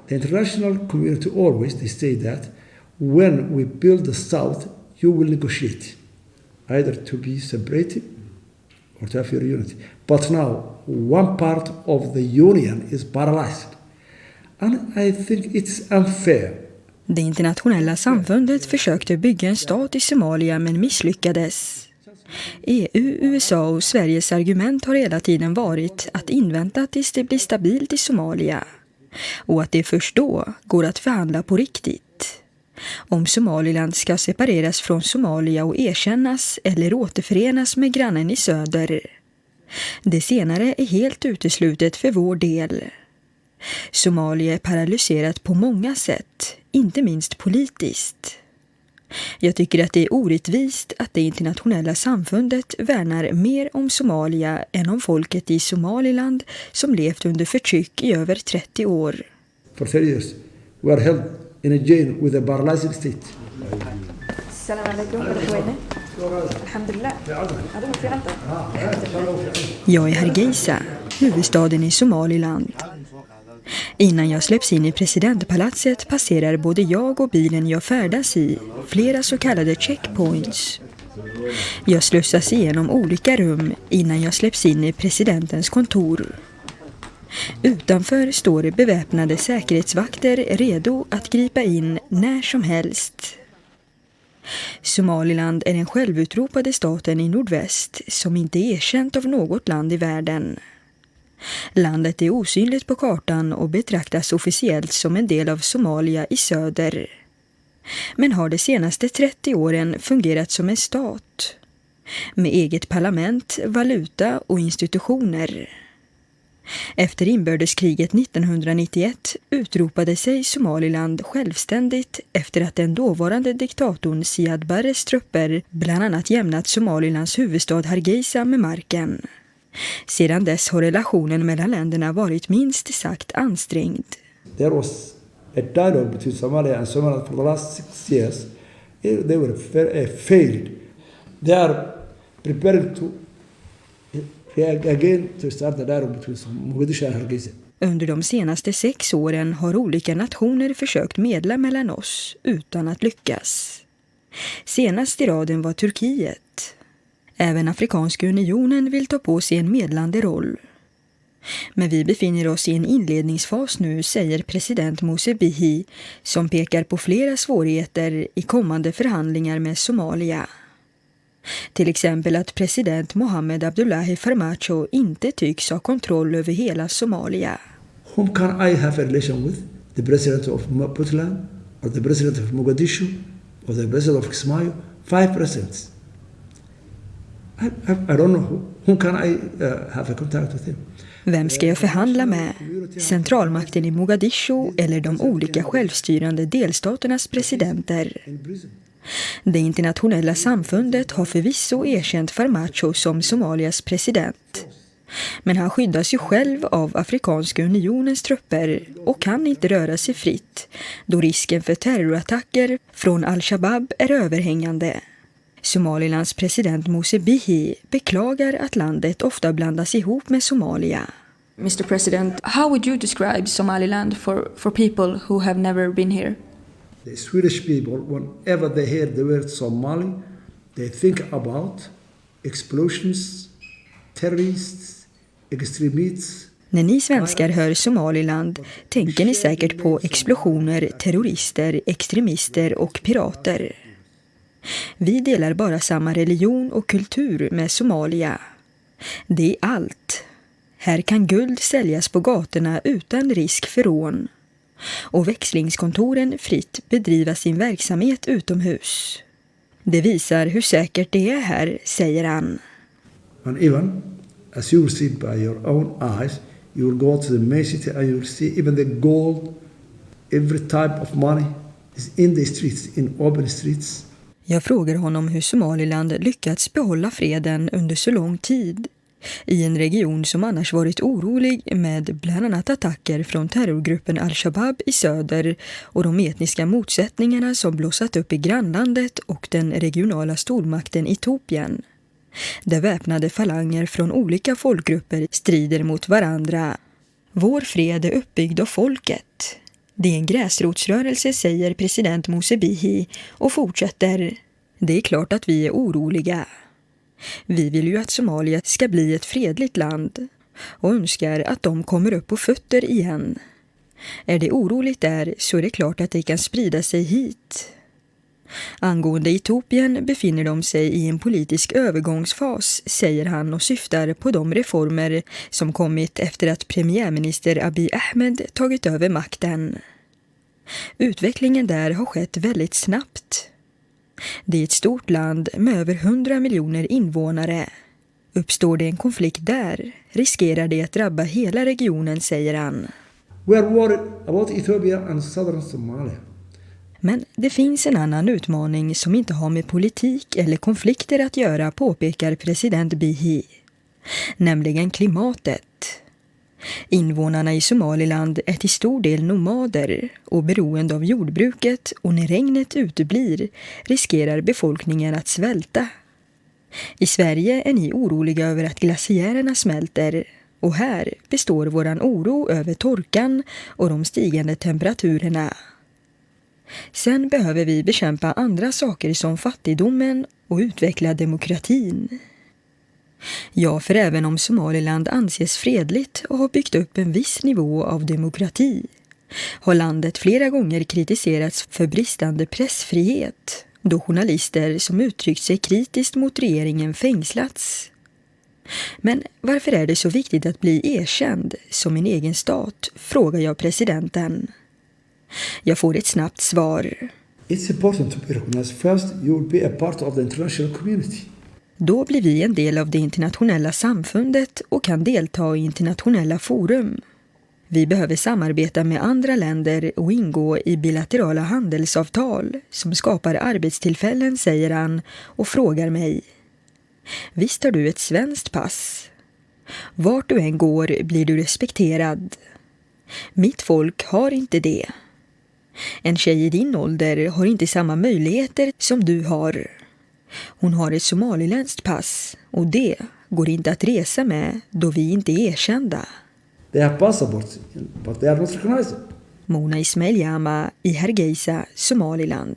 The international community always, they say that when we build the South, you will negotiate, either to be separated or to have your unity. But now, one part of the union is paralyzed. And I think it's unfair. Det internationella samfundet försökte bygga en stat i Somalia men misslyckades. EU, USA och Sveriges argument har hela tiden varit att invänta tills det blir stabilt i Somalia och att det först då går att förhandla på riktigt. Om Somaliland ska separeras från Somalia och erkännas eller återförenas med grannen i söder. Det senare är helt uteslutet för vår del. Somalia är paralyserat på många sätt, inte minst politiskt. Jag tycker att det är orättvist att det internationella samfundet värnar mer om Somalia än om folket i Somaliland som levt under förtryck i över 30 år. For 30 years, we are held in a jail with a paralyzed state. السلام عليكم ورحمة الله. Jag är Hargeisa, huvudstaden i Somaliland. Innan jag släpps in i presidentpalatset passerar både jag och bilen jag färdas i flera så kallade checkpoints. Jag slussas igenom olika rum innan jag släpps in i presidentens kontor. Utanför står beväpnade säkerhetsvakter redo att gripa in när som helst. Somaliland är den självutropade staten i nordväst som inte är erkänt av något land i världen. Landet är osynligt på kartan och betraktas officiellt som en del av Somalia i söder. Men har de senaste 30 åren fungerat som en stat. Med eget parlament, valuta och institutioner. Efter inbördeskriget 1991 utropade sig Somaliland självständigt efter att den dåvarande diktatorn Siad Barres trupper bland annat jämnat Somalilands huvudstad Hargeisa med marken. Sedan dess har relationen mellan länderna varit minst sagt ansträngd. There was a dialogue between Somalia and Somaliland for the last 6 years. They were failed. They are preparing to again to start the dialogue between Mogadishu and Hargeisa. Under de senaste 6 åren har olika nationer försökt medla mellan oss utan att lyckas. Senast i raden var Turkiet. Även Afrikanska unionen vill ta på sig en medlande roll. Men vi befinner oss i en inledningsfas nu, säger president Muse Bihi, som pekar på flera svårigheter i kommande förhandlingar med Somalia. Till exempel att president Mohamed Abdullahi Farmajo inte tycks ha kontroll över hela Somalia. Whom can I have a relation with? The president of Puntland, or the president of Mogadishu, or the president of Kismayo? 5 presidents. I don't know. Who can I have a contact with him? Vem ska jag förhandla med? Centralmakten i Mogadishu eller de olika självstyrande delstaternas presidenter? Det internationella samfundet har förvisso erkänt Farmajo som Somalias president. Men han skyddas ju själv av Afrikanska unionens trupper och kan inte röra sig fritt då risken för terrorattacker från Al-Shabaab är överhängande. Somalilands president Muse Bihi beklagar att landet ofta blandas ihop med Somalia. Mr. President, how would you describe Somaliland for people who have never been here? The Swedish people, whenever they hear the word Somali, they think about explosions, terrorists, extremists. När ni svenskar hör Somaliland tänker ni säkert på explosioner, terrorister, extremister och pirater. Vi delar bara samma religion och kultur med Somalia. Det är allt. Här kan guld säljas på gatorna utan risk för rån. Och växlingskontoren fritt bedriva sin verksamhet utomhus. Det visar hur säkert det är här, säger han. And even, as you will see by your own eyes, you will go to the main city and you will see even the gold, every type of money is in the streets, in open streets. Jag frågar honom hur Somaliland lyckats behålla freden under så lång tid. I en region som annars varit orolig med bland annat attacker från terrorgruppen Al-Shabaab i söder och de etniska motsättningarna som blossat upp i grannlandet och den regionala stormakten Etiopien. Där väpnade falanger från olika folkgrupper strider mot varandra. Vår fred är uppbyggd av folket. Det är en gräsrotsrörelse, säger president Muse Bihi och fortsätter. Det är klart att vi är oroliga. Vi vill ju att Somalia ska bli ett fredligt land och önskar att de kommer upp på fötter igen. Är det oroligt där så är det klart att det kan sprida sig hit. Angående Etiopien befinner de sig i en politisk övergångsfas, säger han och syftar på de reformer som kommit efter att premiärminister Abiy Ahmed tagit över makten. Utvecklingen där har skett väldigt snabbt. Det är ett stort land med över 100 miljoner invånare. Uppstår det en konflikt där riskerar det att drabba hela regionen, säger han. We are worried about Ethiopia and southern Somalia. Men det finns en annan utmaning som inte har med politik eller konflikter att göra, påpekar president Bihi. Nämligen klimatet. Invånarna i Somaliland är till stor del nomader och beroende av jordbruket, och när regnet uteblir riskerar befolkningen att svälta. I Sverige är ni oroliga över att glaciärerna smälter, och här består våran oro över torkan och de stigande temperaturerna. Sen behöver vi bekämpa andra saker som fattigdomen och utveckla demokratin. Ja, för även om Somaliland anses fredligt och har byggt upp en viss nivå av demokrati, har landet flera gånger kritiserats för bristande pressfrihet, då journalister som uttryckt sig kritiskt mot regeringen fängslats. Men varför är det så viktigt att bli erkänd som en egen stat, frågar jag presidenten. Jag får ett snabbt svar. It's important to be recognized first. You will be a part of the international community. Då blir vi en del av det internationella samfundet och kan delta i internationella forum. Vi behöver samarbeta med andra länder och ingå i bilaterala handelsavtal som skapar arbetstillfällen, säger han och frågar mig. Visst har du ett svenskt pass? Vart du än går blir du respekterad. Mitt folk har inte det. En tjej i din ålder har inte samma möjligheter som du har. Hon har ett somaliländskt pass och det går inte att resa med då vi inte är erkända. They have passports, but they are not recognized. Mona Ismail Jama i Hargeisa, Somaliland.